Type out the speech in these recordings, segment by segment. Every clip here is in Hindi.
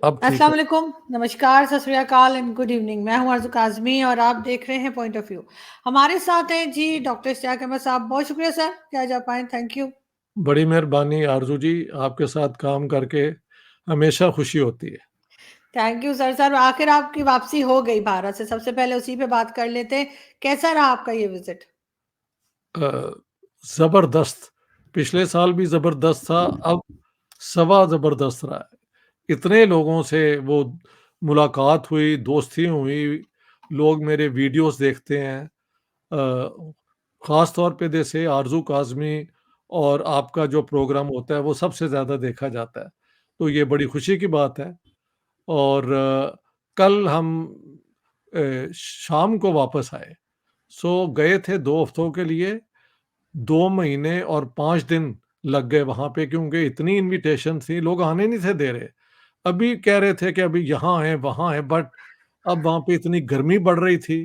अब ठीक अस्सलाम है। वालेकुम, नमस्कार, सत श्री अकाल एंड गुड इवनिंग। मैं हूं आरज़ू काज़मी और आप देख रहे हैं पॉइंट ऑफ व्यू। हमारे साथ हैं जी डॉक्टर इश्तियाक अहमद साहब। बहुत शुक्रिया सर कि आज आप आए, थैंक यू। बड़ी मेहरबानी आरजू जी, आपके साथ काम करके हमेशा खुशी होती है। Thank you sir. सर आखिर आपकी वापसी हो गई भारत से, सबसे पहले उसी पे बात कर लेते हैं। कैसा रहा आपका ये विजिट? अ, ज़बरदस्त। पिछले साल भी ज़बरदस्त था, अब सवा ज़बरदस्त रहा है। इतने लोगों से वो मुलाकात हुई, दोस्ती हुई, लोग मेरे वीडियोस देखते हैं। ख़ास तौर पे जैसे आरज़ू काज़मी और आपका जो प्रोग्राम होता है, वो सबसे ज़्यादा देखा जाता है। तो ये बड़ी खुशी की बात है। और कल हम शाम को वापस आए। सो गए थे 2 हफ्तों के लिए, 2 महीने और 5 दिन लग गए वहाँ पे, क्योंकि इतनी इन्विटेशन थी, लोग आने नहीं थे दे रहे। अभी कह रहे थे कि अभी यहाँ हैं, वहाँ हैं, बट अब वहाँ पे इतनी गर्मी बढ़ रही थी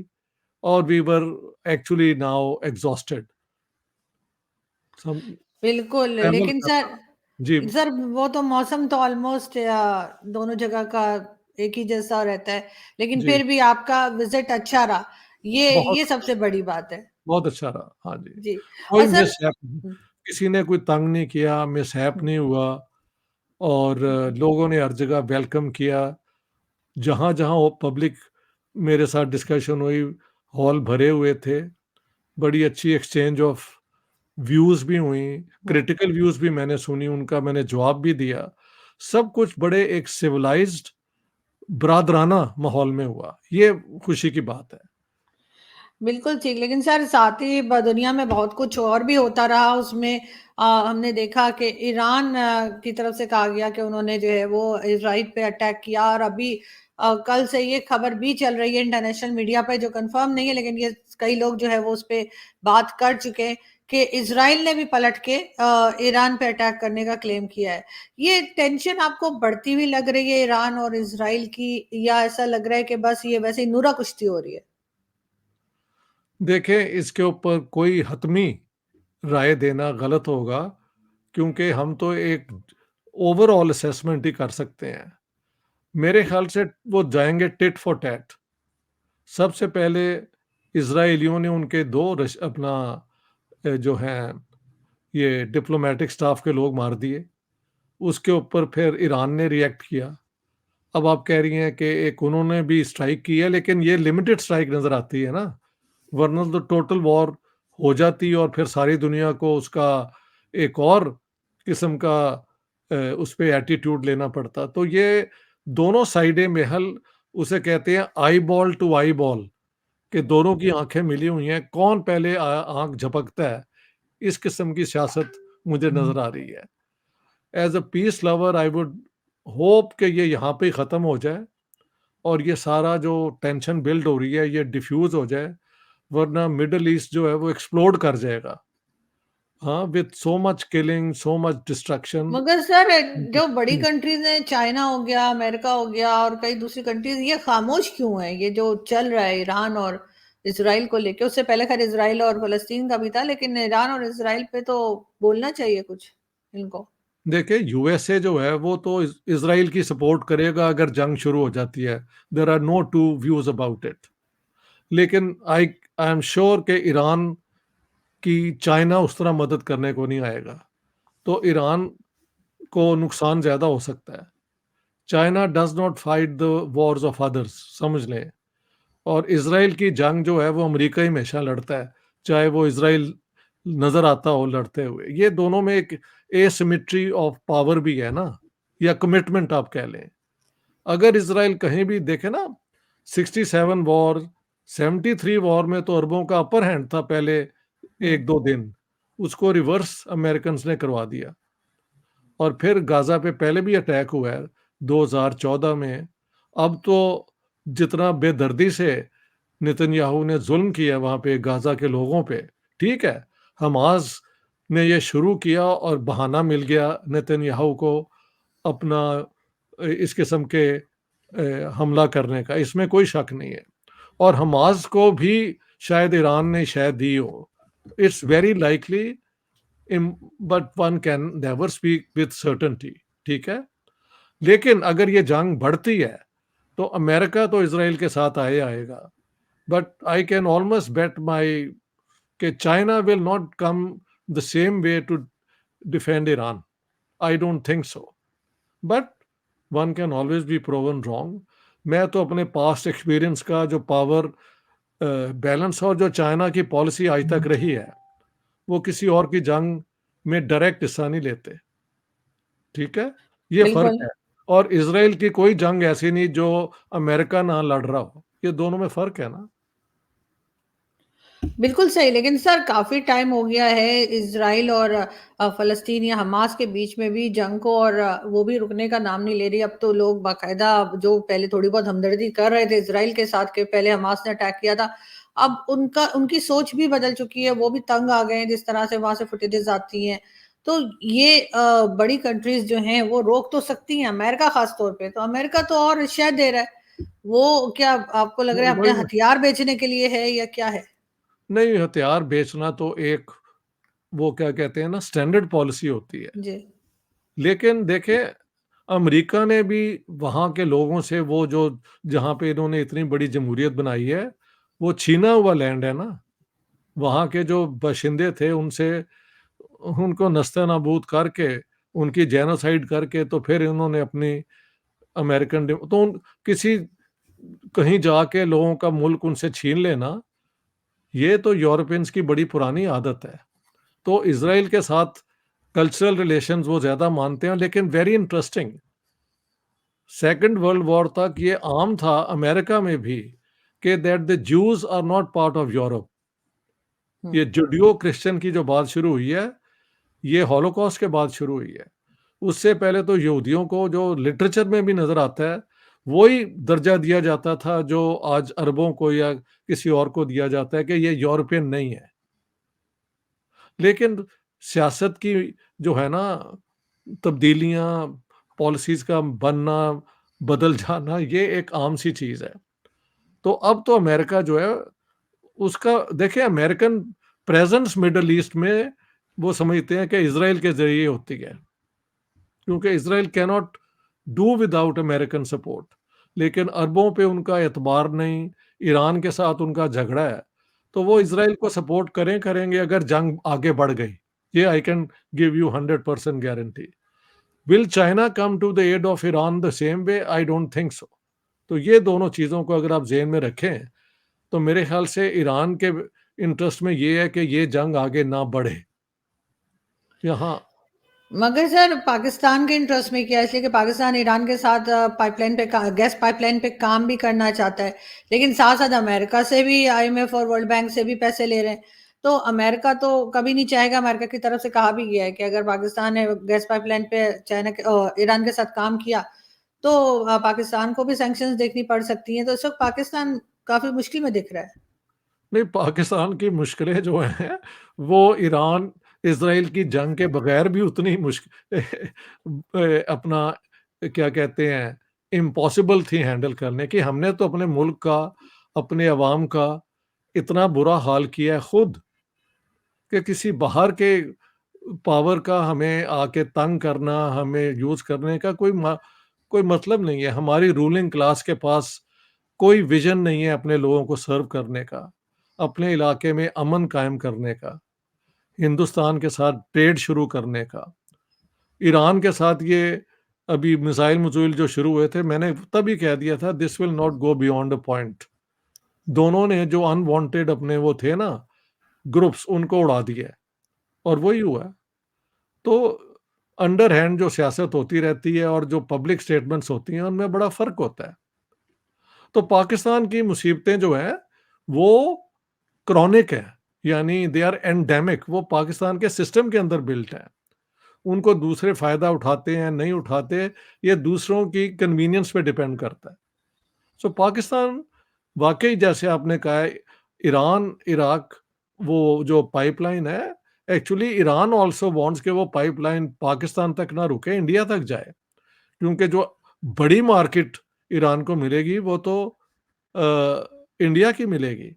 और we were actually now exhausted. Some बिल्कुल, ट्रैवल लेकिन सर, करना। जी, सर वो तो मौसम तो ऑलमोस्ट दोनों जगह का एक ही जैसा रहता है, लेकिन जी, फिर भी आपका विजिट अच्छा रहा। बहुत ये सबसे बड़ी बात है। बहुत अच्छा रहा। हाँ जी, जी। और कोई सर, मिसहैप नहीं, किसी ने कोई तंग नहीं किया, मिसहैप नहीं हुआ। और लोगों ने हर जगह वेलकम किया। जहाँ-जहाँ वो पब्लिक मेरे साथ डिस्कशन हुई, हॉल भरे हुए थे। बड़ी अच्छी एक्सचेंज ऑफ व्यूज़ भी हुई, क्रिटिकल व्यूज़ भी मैंने सुनी, उनका मैंने जवाब भी दिया। सब कुछ बड़े एक सिविलाइज़्ड ब्रादराना माहौल में हुआ। ये खुशी की बात है। बिल्कुल ठीक, लेकिन सर साथ ही दुनिया में बहुत कुछ और भी होता रहा उसमें। हमने देखा कि ईरान की तरफ से कहा गया कि उन्होंने जो है वो इसराइल पे अटैक किया, और अभी कल से ये खबर भी चल रही है इंटरनेशनल मीडिया पे, जो कंफर्म नहीं है, लेकिन ये कई लोग जो है वो उस पे बात कर चुके हैं कि इसराइल ने भी पलट के ईरान पे अटैक करने का क्लेम किया है। ये टेंशन आपको बढ़ती हुई लग रही है ईरान और इसराइल की, या ऐसा लग रहा है कि बस ये वैसे ही नूरा कुश्ती हो रही है? देखें, इसके ऊपर कोई हतमी राय देना गलत होगा, क्योंकि हम तो एक ओवरऑल असेसमेंट ही कर सकते हैं। मेरे ख्याल से वो जाएँगे टिट फॉर टैट। सबसे पहले इज़राइलियों ने उनके 2 अपना जो हैं ये डिप्लोमैटिक स्टाफ के लोग मार दिए। उसके ऊपर फिर ईरान ने रिएक्ट किया। अब आप कह रही हैं कि एक उन्होंने भी स्ट्राइक की है, लेकिन ये लिमिटेड स्ट्राइक नज़र आती है ना, वरना तो टोटल वॉर हो जाती और फिर सारी दुनिया को उसका एक और किस्म का उस पे एटीट्यूड लेना पड़ता। तो ये दोनों साइडें महल, उसे कहते हैं eyeball to eyeball, कि दोनों की आँखें मिली हुई हैं, कौन पहले आँख झपकता है, इस किस्म की सियासत मुझे नज़र आ रही है। As a piece lover I would hope कि ये यहाँ पे ही ख़त्म हो जाए और ये सारा जो टेंशन बिल्ड हो रही है, ये डिफ्यूज़ हो जाए, वरना मिडल ईस्ट जो है वो एक्सप्लोड कर जाएगा। हाँ, with so much killing, so much destruction. मगर सर, जो बड़ी हुँ, कंट्रीज हैं, चाइना हो गया, अमेरिका हो गया और कई दूसरी कंट्रीज, ये खामोश क्यों है? ये जो चल रहा है ईरान और इसराइल को लेके, उससे पहले खैर इसराइल और फलस्तीन का भी था, लेकिन ईरान और इसराइल पे तो बोलना चाहिए कुछ इनको। देखिए, यूएसए जो है वो तो इज़राइल की सपोर्ट करेगा अगर जंग शुरू हो जाती है। There are no two views about it. लेकिन आई आई एम श्योर कि ईरान की चाइना उस तरह मदद करने को नहीं आएगा। तो ईरान को नुकसान ज़्यादा हो सकता है। China does not fight the Wars of others, समझ लें। और इज़राइल की जंग जो है वो अमेरिका ही हमेशा लड़ता है, चाहे वो इज़राइल नज़र आता हो लड़ते हुए। ये दोनों में एक एसिमेट्री ऑफ पावर भी है ना, या कमिटमेंट आप कह लें। अगर इज़राइल कहीं भी देखें ना, 67 वॉर, 73 वॉर में तो अरबों का अपर हैंड था पहले हम्म। 1-2 दिन, उसको रिवर्स अमेरिकन्स ने करवा दिया। और फिर गाज़ा पे पहले भी अटैक हुआ है 2014 में। अब तो जितना बेदर्दी से नेतन्याहू ने ज़ुल्म किया है वहाँ पे गाज़ा के लोगों पे, ठीक है, हमास ने ये शुरू किया और बहाना मिल गया नेतन्याहू को अपना इस किस्म के हमला करने का, इसमें कोई शक नहीं है। और हमास को भी शायद ईरान ने शह दी हो। It's very likely, but one can never speak with certainty, ठीक है। लेकिन अगर ये जंग बढ़ती है, तो अमेरिका तो इज़राइल के साथ आएगा। But I can almost bet my कि China will not come the same way to defend Iran. I don't think so. But one can always be proven wrong. मैं तो अपने पास्ट एक्सपीरियंस का जो पावर बैलेंस और जो चाइना की पॉलिसी आज तक रही है, वो किसी और की जंग में डायरेक्ट हिस्सा नहीं लेते। ठीक है? ये फ़र्क बिल्कुल। है। और इज़राइल की कोई जंग ऐसी नहीं जो अमेरिका ना लड़ रहा हो। ये दोनों में फ़र्क है ना? बिल्कुल सही, लेकिन सर काफ़ी टाइम हो गया है इज़राइल और फ़लस्तीन या हमास के बीच में भी जंग को, और वो भी रुकने का नाम नहीं ले रही। अब तो लोग बाकायदा, जो पहले थोड़ी बहुत हमदर्दी कर रहे थे इज़राइल के साथ कि पहले हमास ने अटैक किया था, अब उनकी सोच भी बदल चुकी है, वो भी तंग आ गए हैं जिस तरह से वहाँ से फुटेजेज़ आती हैं। तो ये बड़ी कंट्रीज़ जो हैं वो रोक तो सकती हैं, अमेरिका ख़ास तौर पे, तो अमेरिका तो और शह दे रहा है। वो क्या आपको लग रहा नहीं, है अपने वही ना। हथियार बेचने के लिए है या क्या है? नहीं, हथियार बेचना तो एक, वो क्या कहते हैं ना, स्टैंडर्ड पॉलिसी होती है। जी। लेकिन देखें, अमेरिका ने भी वहाँ के लोगों से, वो जो जहाँ पे इन्होंने इतनी बड़ी जमहूरियत बनाई है, वो छीना हुआ लैंड है ना। वहाँ के जो बाशिंदे थे उनसे, उनको नस्तानाबूद करके, उनकी जेनोसाइड करके, तो फिर इन्होंने अपनी तो किसी कहीं जाके लोगों का मुल्क उनसे छीन लेना, ये तो यूरोपियंस की बड़ी पुरानी आदत है। तो इज़राइल के साथ कल्चरल रिलेशंस वो ज़्यादा मानते हैं, लेकिन very interesting, second world war तक ये आम था अमेरिका में भी कि that the Jews are not part of Europe. हुँ। ये जुडियो क्रिश्चियन की जो बात शुरू हुई है, ये हॉलोकॉस्ट के बाद शुरू हुई है। उससे पहले तो यहूदियों को, जो लिटरेचर में भी नज़र आता है, वही दर्जा दिया जाता था जो आज अरबों को या किसी और को दिया जाता है कि ये यूरोपियन नहीं है। लेकिन सियासत की जो है ना तब्दीलियाँ, पॉलिसीज़ का बनना, बदल जाना, ये एक आम सी चीज़ है। तो अब तो अमेरिका जो है, उसका देखिए, अमेरिकन प्रेज़ेंस मिडल ईस्ट में वो समझते हैं कि इज़राइल के ज़रिए होती है, क्योंकि Israel can not do without American support. लेकिन अरबों पे उनका एतबार नहीं, ईरान के साथ उनका झगड़ा है, तो वो इज़राइल को सपोर्ट करेंगे अगर जंग आगे बढ़ गई। ये I can give you 100% guarantee. Will China come to the aid of Iran the same way? I don't think so. तो ये दोनों चीज़ों को अगर आप ज़हन में रखें, तो मेरे ख्याल से ईरान के इंटरेस्ट में ये है कि ये जंग आगे ना बढ़े। यहाँ मगर सर पाकिस्तान के इंटरेस्ट में क्या है? इसलिए कि पाकिस्तान ईरान के साथ पाइपलाइन पे गैस पाइपलाइन पे काम भी करना चाहता है, लेकिन साथ साथ अमेरिका से भी, आईएमएफ और वर्ल्ड बैंक से भी पैसे ले रहे हैं। तो अमेरिका तो कभी नहीं चाहेगा, अमेरिका की तरफ से कहा भी गया है कि अगर पाकिस्तान ने गैस पाइपलाइन पे ईरान के साथ काम किया, तो पाकिस्तान को भी सैंक्शंस देखनी पड़ सकती हैं। तो इस वक्त पाकिस्तान काफी मुश्किल में दिख रहा है। नहीं, पाकिस्तान की मुश्किलें जो हैं, वो ईरान इज़राइल की जंग के बगैर भी उतनी अपना क्या कहते हैं, इम्पॉसिबल थी हैंडल करने की। हमने तो अपने मुल्क का, अपने अवाम का इतना बुरा हाल किया है खुद, कि किसी बाहर के पावर का हमें आके तंग करना, हमें यूज़ करने का कोई मतलब नहीं है। हमारी रूलिंग क्लास के पास कोई विज़न नहीं है अपने लोगों को सर्व करने का, अपने इलाके में अमन कायम करने का, हिंदुस्तान के साथ ट्रेड शुरू करने का। ईरान के साथ ये अभी मिसाइल-मिसाइल जो शुरू हुए थे, मैंने तभी कह दिया था this will not go beyond a point. दोनों ने जो अनवांटेड अपने वो थे ना ग्रुप्स, उनको उड़ा दिया, और वही हुआ है। तो अंडर हैंड जो सियासत होती रहती है और जो पब्लिक स्टेटमेंट्स होती हैं, उनमें बड़ा फ़र्क होता है। तो पाकिस्तान की मुसीबतें जो हैं, वो क्रॉनिक है, यानी दे आर एंडेमिक, वो पाकिस्तान के सिस्टम के अंदर बिल्ट है। उनको दूसरे फ़ायदा उठाते हैं, नहीं उठाते, ये दूसरों की कन्वीनियंस पे डिपेंड करता है। सो पाकिस्तान वाक़ई, जैसे आपने कहा है, ईरान, इराक, वो जो पाइपलाइन है, एक्चुअली ईरान आल्सो वांट्स कि वो पाइपलाइन पाकिस्तान तक ना रुके, इंडिया तक जाए। क्योंकि जो बड़ी मार्केट ईरान को मिलेगी, वो तो इंडिया की मिलेगी।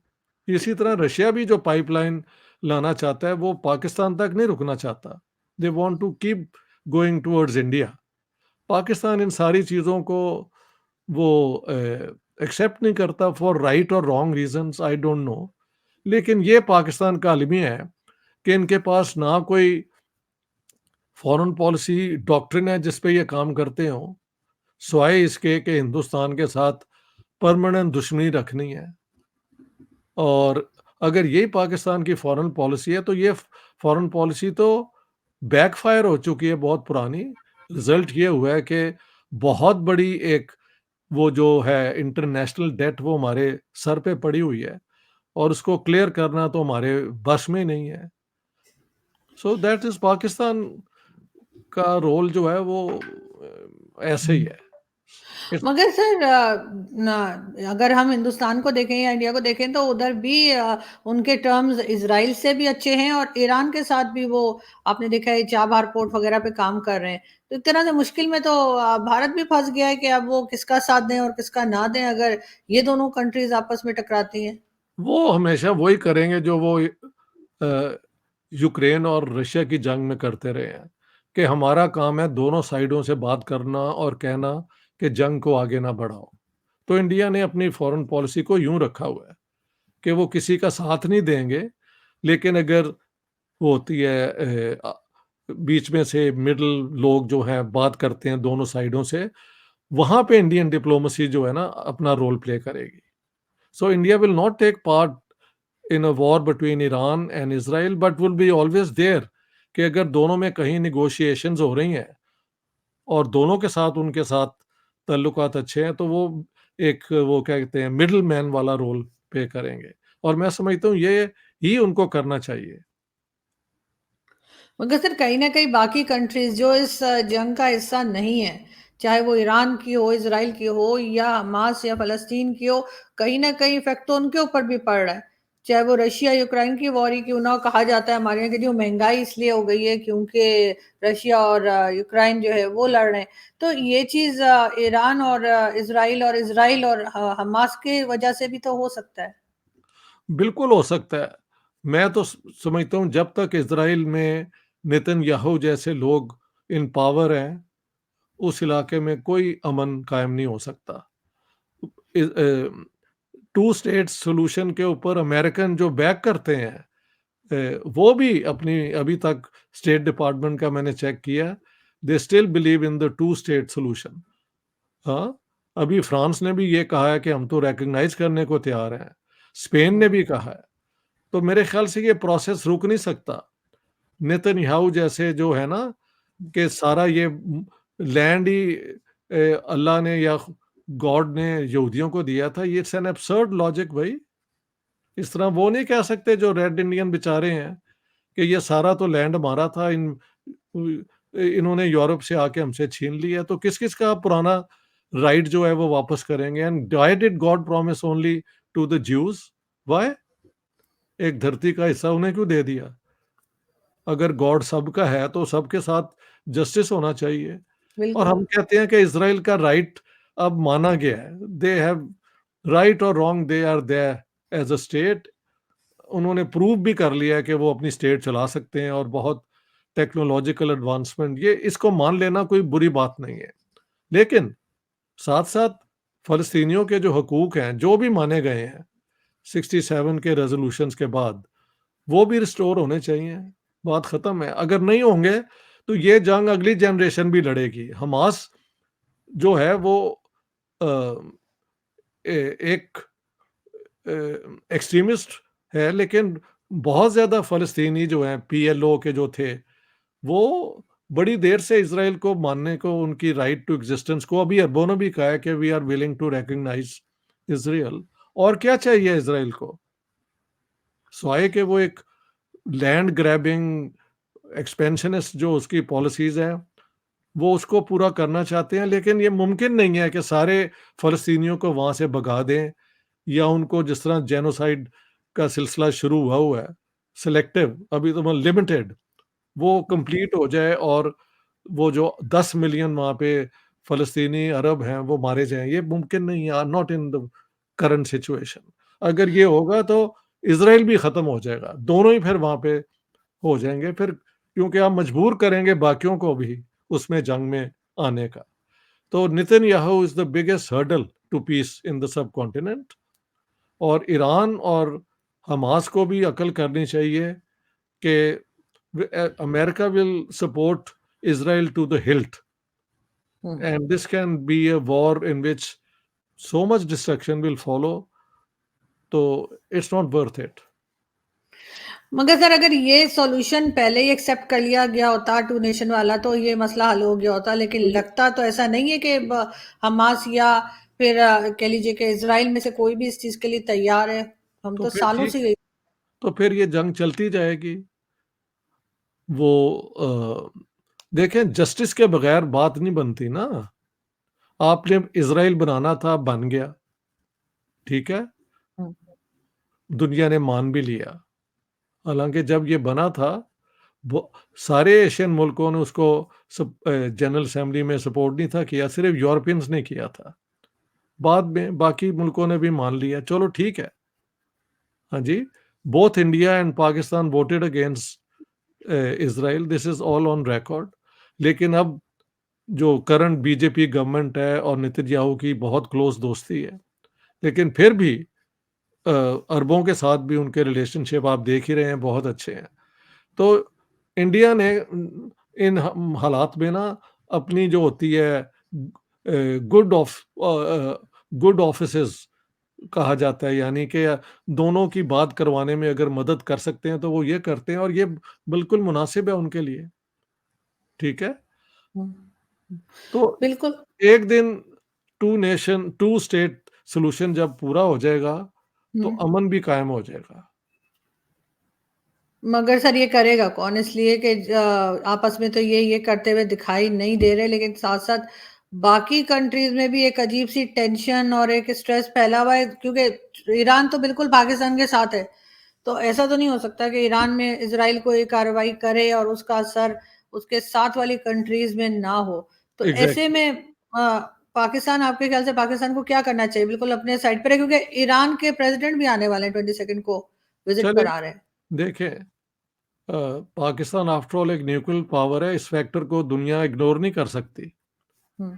इसी तरह रशिया भी जो पाइपलाइन लाना चाहता है, वो पाकिस्तान तक नहीं रुकना चाहता। They want to keep going towards India. Pakistan इन सारी चीज़ों को वो एक्सेप्ट नहीं करता फॉर राइट और wrong reasons, I don't know. लेकिन ये पाकिस्तान का अलमिया है कि इनके पास ना कोई फॉरेन पॉलिसी डॉक्ट्रिन है जिस पे ये काम करते हों, सिवाय इसके कि हिंदुस्तान के साथ परमानेंट दुश्मनी रखनी है। और अगर यही पाकिस्तान की फॉरेन पॉलिसी है, तो ये फॉरेन पॉलिसी तो बैकफायर हो चुकी है, बहुत पुरानी। रिज़ल्ट ये हुआ है कि बहुत बड़ी एक वो जो है इंटरनेशनल डेट वो हमारे सर पे पड़ी हुई है और उसको क्लियर करना तो हमारे बस में नहीं है। सो दैट इज़ पाकिस्तान का रोल जो है वो ऐसे ही है। इट्स मगर सर ना, अगर हम हिंदुस्तान को देखें या इंडिया को देखें तो उधर भी उनके टर्म्स इजराइल से भी अच्छे हैं और ईरान के साथ भी वो आपने देखा है चाबहार पोर्ट वगैरह पे काम कर रहे हैं। तो एक तरह से मुश्किल में तो भारत भी फंस गया है कि अब वो किसका साथ दें और किसका ना दें अगर ये दोनों कंट्रीज आपस में टकराती हैं। वो हमेशा वही करेंगे जो वो यूक्रेन और रशिया की जंग में करते रहे हैं कि हमारा काम है दोनों साइडों से बात करना और कहना कि जंग को आगे ना बढ़ाओ। तो इंडिया ने अपनी फॉरेन पॉलिसी को यूं रखा हुआ है कि वो किसी का साथ नहीं देंगे, लेकिन अगर वो होती है बीच में से मिडल लोग जो हैं बात करते हैं दोनों साइडों से, वहां पे इंडियन डिप्लोमेसी जो है ना अपना रोल प्ले करेगी। So India will not take part in a war between Iran and Israel, but will be always there कि अगर दोनों में कहीं निगोशिएशंस हो रही हैं और दोनों के साथ उनके साथ ताल्लुकात अच्छे हैं, तो वो एक वो क्या कहते हैं मिडल मैन वाला रोल प्ले करेंगे। और मैं समझता हूँ ये ही उनको करना चाहिए। मगर सर कहीं ना कहीं बाकी कंट्रीज जो इस जंग का हिस्सा नहीं है, चाहे वो ईरान की हो, इसराइल की हो या हमास या फलस्तीन की हो, कहीं ना कहीं इफेक्ट तो उनके ऊपर भी पड़ रहा है। चाहे वो रशिया यूक्रेन की वॉर ही क्यों ना हो, कहा जाता है हमारे यहाँ की जो महंगाई इसलिए हो गई है क्योंकि रशिया और यूक्रेन जो है वो लड़ रहे हैं। तो ये चीज ईरान और इसराइल और हमास की वजह से भी तो हो सकता है। बिल्कुल हो सकता है। मैं तो समझता हूँ जब तक इज़राइल में नेतन्याहू जैसे लोग इन पावर हैं, उस इलाके में कोई अमन कायम नहीं हो सकता। टू स्टेट सॉल्यूशन के ऊपर अमेरिकन जो बैक करते हैं, वो भी अपनी अभी तक स्टेट डिपार्टमेंट का मैंने चेक किया, they still believe in the two state solution. हाँ, अभी फ्रांस ने भी ये कहा है कि हम तो रिकॉग्नाइज करने को तैयार हैं। स्पेन ने भी कहा है। तो मेरे ख्याल से ये प्रोसेस रुक नहीं सकता। नेतन्याहू जैसे जो है ना कि सारा ये लैंड ही अल्लाह ने या गॉड ने यहूदियों को दिया था, ये इट्स एन एब्सर्ड लॉजिक भाई। इस तरह वो नहीं कह सकते जो रेड इंडियन बेचारे हैं कि ये सारा तो लैंड हमारा था, इन्होंने यूरोप से आके हमसे छीन लिया, तो किस-किस का पुराना राइट जो है वो वापस करेंगे? And why did God promise only to the Jews? Why? एक धरती का हिस्सा उन्हें क्यों दे दिया? अगर गॉड सबका है तो सबके साथ जस्टिस होना चाहिए। और बिल्कुल। हम कहते हैं कि इज़राइल का राइट अब माना गया है। दे हैव राइट और wrong, they are there as a state. उन्होंने प्रूव भी कर लिया है कि वो अपनी स्टेट चला सकते हैं और बहुत टेक्नोलॉजिकल एडवांसमेंट, ये इसको मान लेना कोई बुरी बात नहीं है। लेकिन साथ-साथ फ़लस्तीनियों के जो हकूक हैं, जो भी माने गए हैं 67 के रेज़ोल्यूशंस के बाद, वो भी रिस्टोर होने चाहिए। बात ख़त्म है। अगर नहीं होंगे, तो ये जंग अगली जनरेशन भी लड़ेगी। हमास जो है वो अ, एक एक्सट्रीमिस्ट है, लेकिन बहुत ज़्यादा फ़लस्तीनी जो हैं, पीएलओ के जो थे, वो बड़ी देर से इज़राइल को मानने को, उनकी राइट टू एक्जिस्टेंस को, अभी अरबों ने भी कहा है कि we are willing to recognise Israel. और क्या चाहिए इज़राइल को? सिवाय कि वो एक लैंड ग्रैबिंग एक्सपेंशनिस्ट जो उसकी पॉलिसीज़ हैं, वो उसको पूरा करना चाहते हैं, लेकिन ये मुमकिन नहीं है कि सारे फ़लस्तीनियों को वहाँ से भगा दें या उनको जिस तरह जेनोसाइड का सिलसिला शुरू हुआ है, सिलेक्टिव, अभी तो मतलब लिमिटेड, वो कंप्लीट हो जाए और वो जो 10 मिलियन वहाँ पे फ़लस्तीनी अरब हैं, वो मारे जाएँ, ये मुमकिन नहीं है, not in the current situation. अगर ये होगा तो इज़राइल भी ख़त्म हो जाएगा, दोनों ही फिर वहाँ पे हो जाएँगे फिर, क्योंकि आप मजबूर करेंगे बाकियों को भी उसमें जंग में आने का। तो Netanyahu is the biggest hurdle to peace in the subcontinent. और ईरान और हमास को भी अकल करनी चाहिए कि America will support Israel to the hilt, हुँ। and this can be a war in which so much destruction will follow, तो it's not worth it। मगर सर अगर ये सॉल्यूशन पहले ही एक्सेप्ट कर लिया गया होता 2 नेशन वाला तो ये मसला हल हो गया होता, लेकिन तो ये लगता तो ऐसा नहीं है कि हमास या फिर कह लीजिए कि इज़राइल में से कोई भी इस चीज़ के लिए तैयार है। हम तो तो फिर सालों ठीक से है, यही। तो फिर ये जंग चलती जाएगी। वो देखें, जस्टिस के बगैर बात नहीं बनती ना। आपने इज़राइल बनाना था, बन गया, ठीक है? हुँ, दुनिया ने मान भी लिया। हालाँकि जब ये बना था, वो सारे एशियन मुल्कों ने उसको जनरल असेंबली में सपोर्ट नहीं था किया, सिर्फ़ यूरोपियंस ने किया था। बाद में बाकी मुल्कों ने भी मान लिया, चलो ठीक है। हाँ जी, both India and Pakistan voted against Israel, this is all on record. लेकिन अब जो करंट बीजेपी गवर्नमेंट है और नेतन्याहू की बहुत क्लोज़ दोस्ती है। लेकिन फिर भी अरबों के साथ भी उनके रिलेशनशिप आप देख ही रहे हैं, बहुत अच्छे हैं। तो इंडिया ने इन हालात में ना अपनी जो होती है गुड ऑफिसेस कहा जाता है, यानी कि दोनों की बात करवाने में अगर मदद कर सकते हैं तो वो ये करते हैं, और ये बिल्कुल मुनासिब है उनके लिए, ठीक है? हुँ। तो बिल्कुल। एक दिन two nation two state solution जब पूरा हो जाएगा तो हुँ। अमन भी कायम हो जाएगा। मगर सर ये करेगा कौन? इसलिए कि आपस में तो ये करते हुए दिखाई नहीं दे रहे, लेकिन साथ-साथ बाकी कंट्रीज़ में भी एक अजीब-सी टेंशन और एक स्ट्रेस फैला हुआ है, क्योंकि ईरान तो बिल्कुल पाकिस्तान के साथ है। तो ऐसा तो नहीं हो सकता कि ईरान में इज़राइल कोई कार्रवाई करे और उसका असर उसके साथ वाली कंट्रीज़ में ना हो। तो ऐसे एग्ज़ैक्टली। में पाकिस्तान, आपके ख्याल से पाकिस्तान को क्या करना चाहिए? बिल्कुल अपने साइड पे रहे, क्योंकि ईरान के प्रेज़िडेंट भी आने वाले हैं 22 को विज़िट चलें, पर आ रहे हैं। देखें, पाकिस्तान आफ्टर ऑल एक न्यूक्लियर पावर है, इस फैक्टर को दुनिया इग्नोर नहीं कर सकती। हुँ।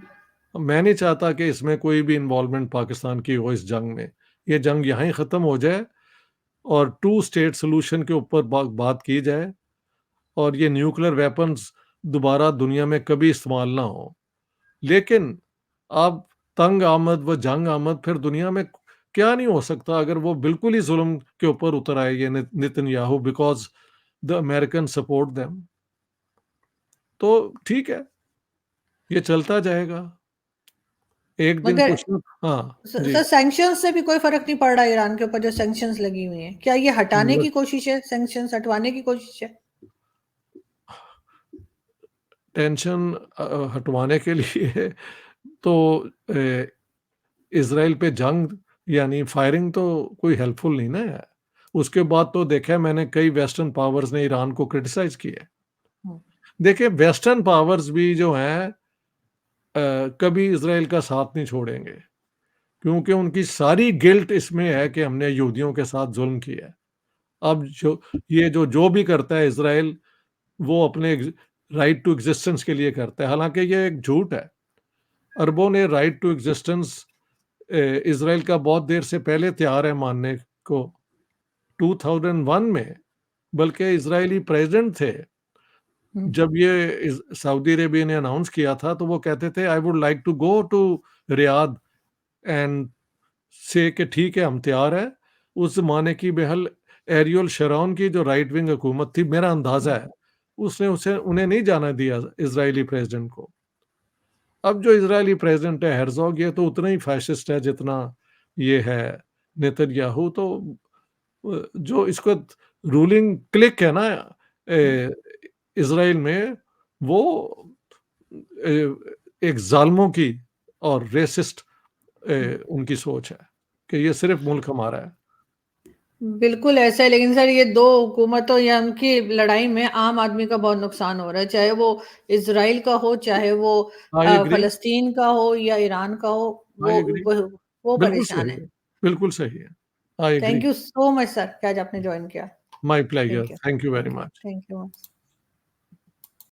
मैं नहीं चाहता कि इसमें कोई भी इन्वॉल्वमेंट पाकिस्तान की हो इस जंग में। ये जंग यहाँ ही ख़त्म हो जाए और टू स्टेट सॉल्यूशन के ऊपर बात की जाए, और ये न्यूक्लियर वेपन्स दोबारा दुनिया में कभी इस्तेमाल ना हो। लेकिन अब तंग आमद व जंग आमद फिर दुनिया में क्या नहीं हो सकता अगर वो बिल्कुल ही ज़ुल्म के ऊपर उतर आए, ये Netanyahu, because the American support them. तो ठीक है, ये चलता जाएगा। एक दिन मगर कुछ न, हाँ, जी। सर सैंक्शंस से भी कोई फ़र्क नहीं पड़ रहा ईरान के ऊपर, जो सैंक्शंस लगी हुई हैं। क्या ये हटाने बस की कोशिश है? सैंक्शंस हटवाने की कोशिश है? टेंशन हटवाने के लिए तो इज़राइल पे जंग यानी फायरिंग तो कोई हेल्पफुल नहीं ना है। उसके बाद तो देखा है मैंने, कई वेस्टर्न पावर्स ने ईरान को क्रिटिसाइज़ किया है। हुँ, देखिए, वेस्टर्न पावर्स भी जो हैं कभी इज़राइल का साथ नहीं छोड़ेंगे, क्योंकि उनकी सारी गिल्ट इसमें है कि हमने यहूदियों के साथ ज़ुल्म किया है। अब जो भी करता है इज़राइल, वो अपने राइट टू एक्जिस्टेंस के लिए करता है, हालाँकि ये एक झूठ है। अरबों ने राइट टू एक्जिस्टेंस इज़राइल का बहुत देर से पहले तैयार है मानने को। 2001 में बल्कि इज़राइली प्रेज़िडेंट थे, हुँ, जब ये सऊदी अरेबिया ने अनाउंस किया था तो वो कहते थे I would like to go to Riyadh and say कि ठीक है, हम तैयार हैं। उस ज़माने की बहल एरियल शरौन की जो राइट विंग हुकूमत थी, मेरा अंदाज़ा हुँ, है, उसने उसे उन्हें नहीं जाने दिया इज़राइली प्रेज़िडेंट को। अब जो इज़राइली प्रेज़िडेंट है हेrzog, ये तो उतना ही फ़ाशिस्ट है जितना ये है नेतन्याहू। तो जो इसको रूलिंग क्लिक है ना हुँ, इज़राइल में, वो एक ज़ालिमों की और रेसिस्ट हुँ। उनकी सोच है कि ये सिर्फ़ मुल्क हमारा है। बिल्कुल ऐसा है, लेकिन सर ये 2 हुकूमतों या उनकी लड़ाई में आम आदमी का बहुत नुकसान हो रहा है, चाहे वो इज़राइल का हो, चाहे वो आई एग्री, फ़लस्तीन का हो या ईरान का हो, आई एग्री। वो बिल्कुल परेशान सही है। है, बिल्कुल सही है। I thank agree. You so much sir कि आज आपने जॉइन किया। My pleasure. Thank you. Thank you very thank you. Much. Thank you.